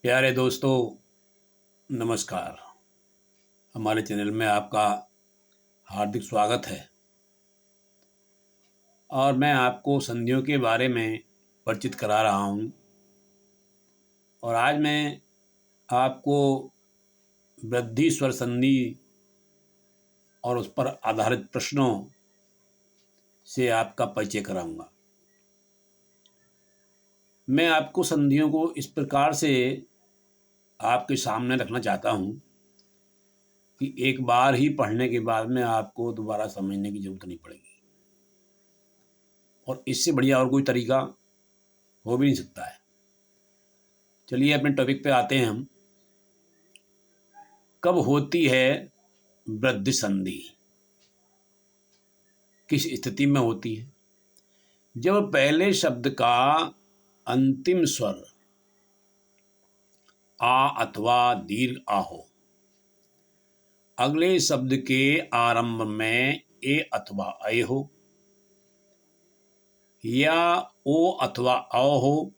प्यारे दोस्तों, नमस्कार। हमारे चैनल में आपका हार्दिक स्वागत है और मैं आपको संधियों के बारे में परिचित करा रहा हूँ। और आज मैं आपको वृद्धि स्वर संधि और उस पर आधारित प्रश्नों से आपका परिचय कराऊंगा। मैं आपको संधियों को इस प्रकार से आपके सामने रखना चाहता हूँ कि एक बार ही पढ़ने के बाद में आपको दोबारा समझने की जरूरत नहीं पड़ेगी, और इससे बढ़िया और कोई तरीका हो भी नहीं सकता है। चलिए अपने टॉपिक पे आते हैं हम। कब होती है वृद्धि संधि? किस स्थिति में होती है? जब पहले शब्द का अंतिम स्वर आ अथवा दीर्घ आ हो, अगले शब्द के आरंभ में ए अथवा ऐ हो, या ओ अथवा औ हो,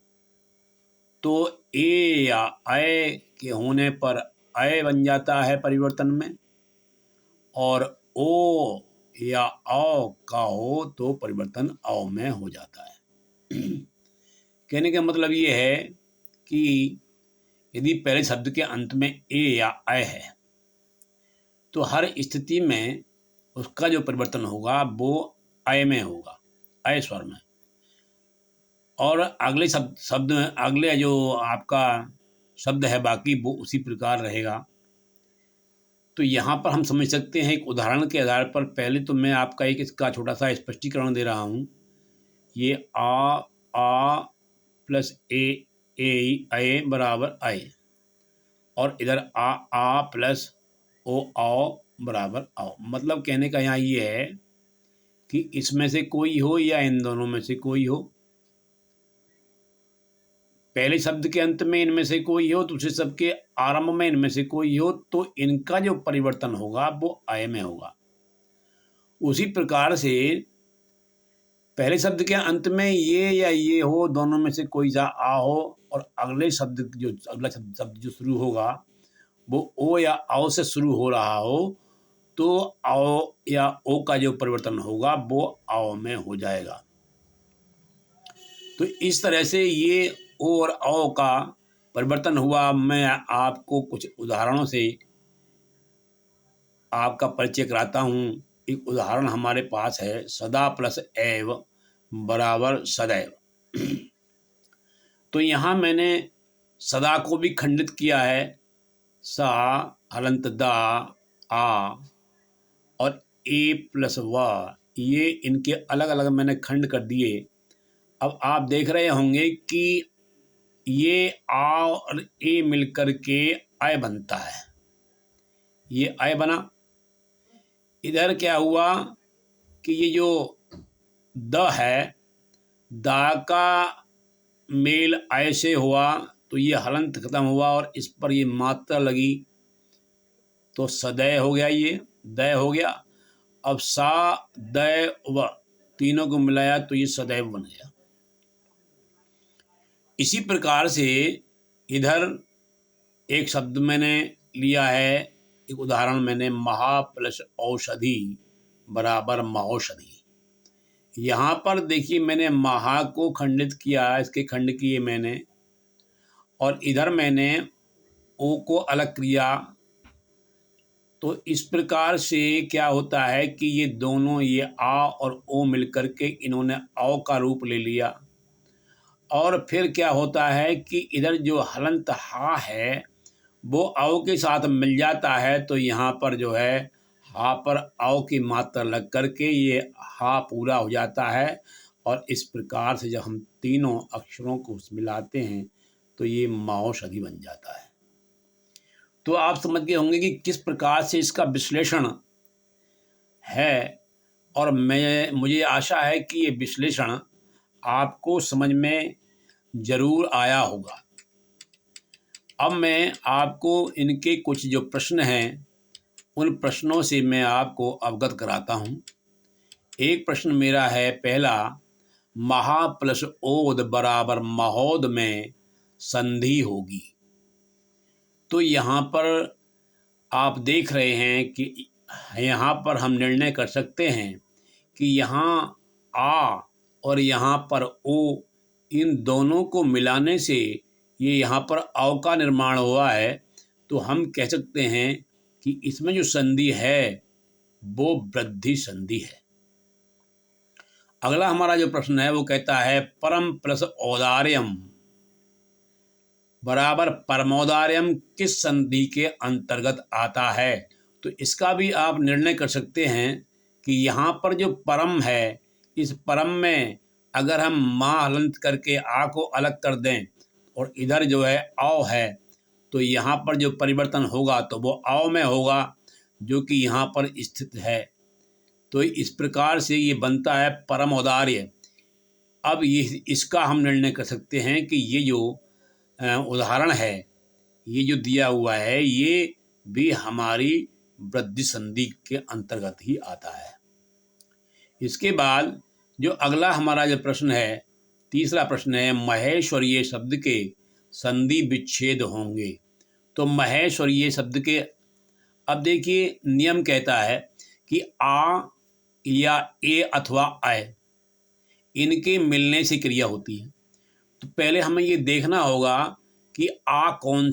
तो ए या ऐ के होने पर ऐ बन जाता है परिवर्तन में, और ओ या औ का हो तो परिवर्तन औ में हो जाता है। कहने का मतलब ये है कि यदि पहले शब्द के अंत में ए या ऐ है तो हर स्थिति में उसका जो परिवर्तन होगा वो ऐ में होगा, ऐ स्वर में। और अगले शब्द में अगले जो आपका शब्द है बाकी वो उसी प्रकार रहेगा। तो यहाँ पर हम समझ सकते हैं एक उदाहरण के आधार पर। पहले तो मैं आपका एक इसका छोटा सा स्पष्टीकरण दे रहा हूँ। ये आ प्लस ए बराबर ऐ, और इधर आ प्लस ओ आओ बराबर आओ। मतलब कहने का यहाँ ये है कि इसमें से कोई हो या इन दोनों में से कोई हो, पहले शब्द के अंत में इनमें से कोई हो, दूसरे शब्द के आरंभ में इनमें से कोई हो, तो इनका जो परिवर्तन होगा वो ऐ में होगा। उसी प्रकार से पहले शब्द के अंत में ये या ये हो, दोनों में से कोई सा आ हो, और अगला शब्द जो शुरू होगा वो ओ या औ से शुरू हो रहा हो, तो औ या ओ का जो परिवर्तन होगा वो औ में हो जाएगा। तो इस तरह से ये ओ और औ का परिवर्तन हुआ। मैं आपको कुछ उदाहरणों से आपका परिचय कराता हूँ। एक उदाहरण हमारे पास है, सदा प्लस एव बराबर सदैव। तो यहाँ मैंने सदा को भी खंडित किया है, सा हलंत दा आ, और ए प्लस व, ये इनके अलग अलग मैंने खंड कर दिए। अब आप देख रहे होंगे कि ये आ और ए मिलकर के ऐ बनता है, ये ऐ बना। इधर क्या हुआ कि ये जो द है, दा का मेल ऐ से हुआ तो ये हलंत खत्म हुआ और इस पर ये मात्रा लगी तो सदै हो गया, ये दय हो गया। अब सा दय व तीनों को मिलाया तो ये सदैव बन गया। इसी प्रकार से इधर एक शब्द मैंने लिया है, एक उदाहरण मैंने, महा प्लस औषधि बराबर महौषधि। यहाँ पर देखिए मैंने महा को खंडित किया, इसके खंड किए मैंने, और इधर मैंने ओ को अलग किया। तो इस प्रकार से क्या होता है कि ये दोनों, ये आ और ओ मिलकर के इन्होंने औ का रूप ले लिया। और फिर क्या होता है कि इधर जो हलंत हा है वो औ के साथ मिल जाता है, तो यहाँ पर जो है हा पर औ की मात्रा लग करके ये हा पूरा हो जाता है। और इस प्रकार से जब हम तीनों अक्षरों को मिलाते हैं तो ये महौषधि बन जाता है। तो आप समझ गए होंगे कि किस प्रकार से इसका विश्लेषण है, और मुझे आशा है कि ये विश्लेषण आपको समझ में जरूर आया होगा। अब मैं आपको इनके कुछ जो प्रश्न हैं उन प्रश्नों से मैं आपको अवगत कराता हूँ। एक प्रश्न मेरा है पहला, महा प्लस ओद बराबर महोद में संधि होगी। तो यहाँ पर आप देख रहे हैं कि यहाँ पर हम निर्णय कर सकते हैं कि यहाँ आ और यहाँ पर ओ, इन दोनों को मिलाने से ये यहाँ पर अव का निर्माण हुआ है। तो हम कह सकते हैं कि इसमें जो संधि है वो वृद्धि संधि है। अगला हमारा जो प्रश्न है वो कहता है परम प्लस औदार्यम बराबर परमोदार्यम किस संधि के अंतर्गत आता है। तो इसका भी आप निर्णय कर सकते हैं कि यहाँ पर जो परम है, इस परम में अगर हम माँ हलंत करके आ को अलग कर दें और इधर जो है औ है, तो यहाँ पर जो परिवर्तन होगा तो वो औ में होगा जो कि यहाँ पर स्थित है। तो इस प्रकार से ये बनता है परम औदार्य। अब ये इसका हम निर्णय कर सकते हैं कि ये जो उदाहरण है, ये जो दिया हुआ है, ये भी हमारी वृद्धि संधि के अंतर्गत ही आता है। इसके बाद जो अगला हमारा जो प्रश्न है, तीसरा प्रश्न है महेश्वरीय शब्द के संधि विच्छेद होंगे। तो महेश्वरीय शब्द के, अब देखिए नियम कहता है कि आ या ए अथवा अय, इनके मिलने से क्रिया होती है। तो पहले हमें ये देखना होगा कि आ कौन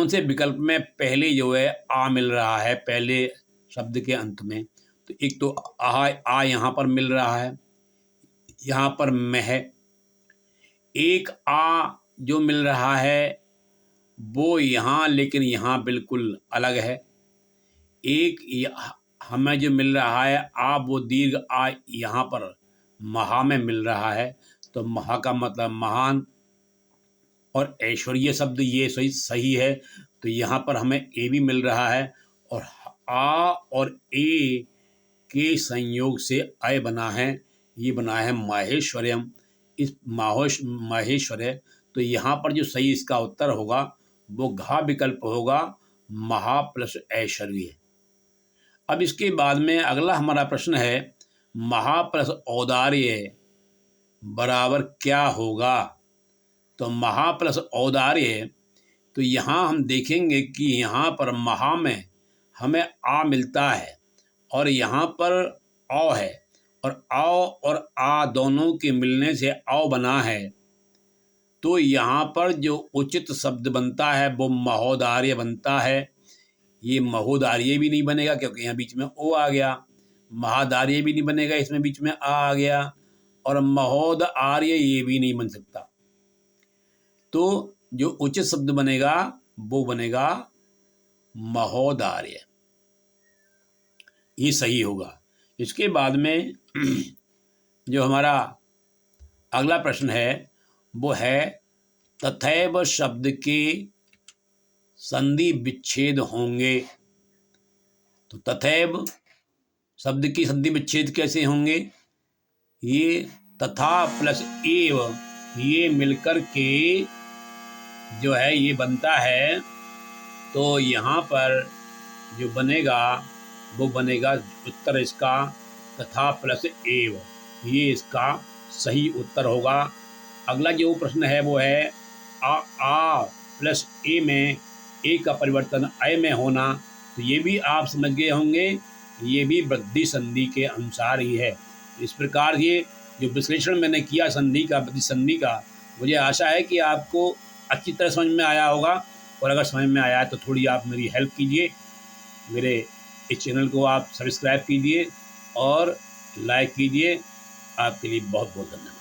से विकल्प में पहले जो है आ मिल रहा है पहले शब्द के अंत में। तो एक तो आ यहाँ पर मिल रहा है, यहाँ पर में है। एक आ जो मिल रहा है वो यहाँ, लेकिन यहाँ बिल्कुल अलग है। एक हमें जो मिल रहा है आ, वो दीर्घ आ यहाँ पर महा में मिल रहा है। तो महा का मतलब महान, और ऐश्वर्य शब्द ये सही है। तो यहाँ पर हमें ए भी मिल रहा है, और आ और ए के संयोग से अय बना है, ये बना है माहेश्वर्यम। इस माहेश्वर्य, तो यहाँ पर जो सही इसका उत्तर होगा वो घा विकल्प होगा, महा प्लस ऐश्वर्य। अब इसके बाद में अगला हमारा प्रश्न है महा प्लस औदार्य बराबर क्या होगा। तो महा प्लस औदार्य, तो यहाँ हम देखेंगे कि यहाँ पर महा में हमें आ मिलता है और यहाँ पर औ है, और औ और आ दोनों के मिलने से औ बना है। तो यहाँ पर जो उचित शब्द बनता है वो महोदार्य बनता है। ये महोदार्य भी नहीं बनेगा क्योंकि यहाँ बीच में ओ आ गया। महादार्य भी नहीं बनेगा, इसमें बीच में आ गया। और महोद आर्य ये भी नहीं बन सकता। तो जो उचित शब्द बनेगा वो बनेगा महोदार्य, ये सही होगा। इसके बाद में जो हमारा अगला प्रश्न है वो है तथैव शब्द के संधि विच्छेद होंगे। तो तथैव शब्द की संधि विच्छेद कैसे होंगे। ये तथा प्लस एव, ये मिलकर के जो है ये बनता है। तो यहाँ पर जो बनेगा वो बनेगा उत्तर इसका तथा प्लस एव, ये इसका सही उत्तर होगा। अगला जो प्रश्न है वो है आ प्लस ए में ए का परिवर्तन अय में होना। तो ये भी आप समझ गए होंगे, ये भी वृद्धि संधि के अनुसार ही है। इस प्रकार ये जो विश्लेषण मैंने किया संधि का, वृद्धि संधि का, मुझे आशा है कि आपको अच्छी तरह समझ में आया होगा। और अगर समझ में आया है तो थोड़ी आप मेरी हेल्प कीजिए, मेरे इस चैनल को आप सब्सक्राइब कीजिए और लाइक कीजिए। आपके लिए बहुत बहुत धन्यवाद।